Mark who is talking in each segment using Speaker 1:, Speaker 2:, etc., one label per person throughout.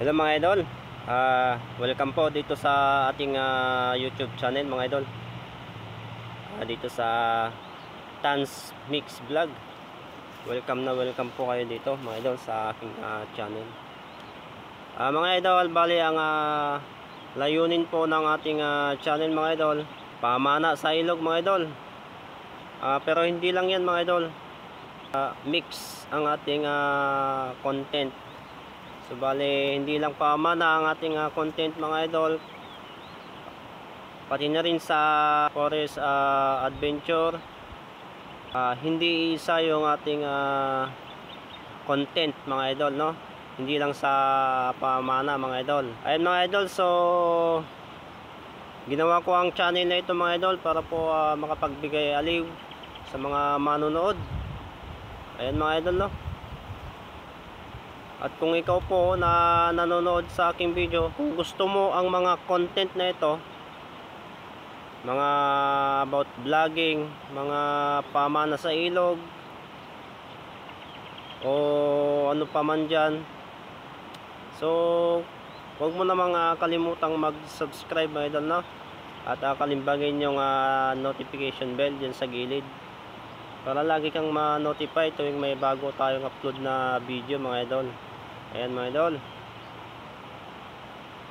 Speaker 1: Hello mga idol, welcome po dito sa ating YouTube channel mga idol. Dito sa Tans Mix Vlog. Welcome po kayo dito mga idol sa aking channel. Mga idol, bali ang layunin po ng ating channel mga idol, pamana sa ilog mga idol. Pero hindi lang yan mga idol, mix ang ating content. So bali hindi lang pamana ang ating content mga idol, pati na rin sa forest adventure. Hindi isa yung ating content mga idol, no? Hindi lang sa pamana mga idol. Ayun mga idol, so ginawa ko ang channel na ito mga idol para po makapagbigay aliw sa mga manonood. Ayun mga idol, no? At kung ikaw po na nanonood sa aking video, kung gusto mo ang mga content na ito, mga about vlogging, mga pamana sa ilog, o ano pa man dyan, so huwag mo namang kalimutang mag-subscribe mga idol, no? At kalimbagin yung notification bell dyan sa gilid para lagi kang ma-notify tuwing may bago tayong upload na video mga idol. Ayan mga idol.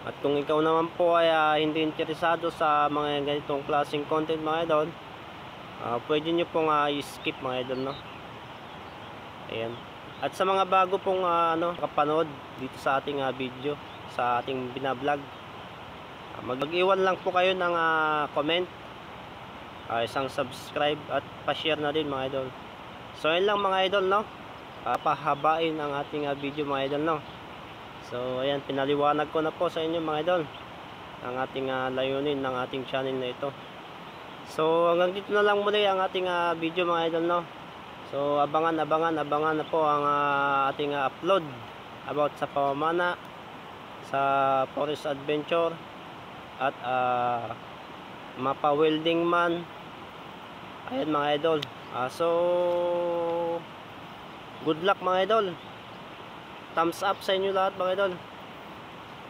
Speaker 1: At kung ikaw naman po ay hindi interesado sa mga ganitong klaseng content mga idol, pwede nyo pong i-skip mga idol, no? Ayan. At sa mga bago pong kapanood dito sa ating video, sa ating binablog, mag-iwan lang po kayo ng comment, isang subscribe at pa-share na din mga idol. So ayun lang mga idol, no? Pahabain ang ating video mga idol, no? So ayan, pinaliwanag ko na po sa inyo mga idol ang ating layunin ng ating channel na ito. So hanggang dito na lang muli ang ating video mga idol, no? So abangan na po ang ating upload about sa pamana sa forest adventure at mapa welding man. Ayan mga idol. So good luck mga idol. Thumbs up sa inyo lahat mga idol.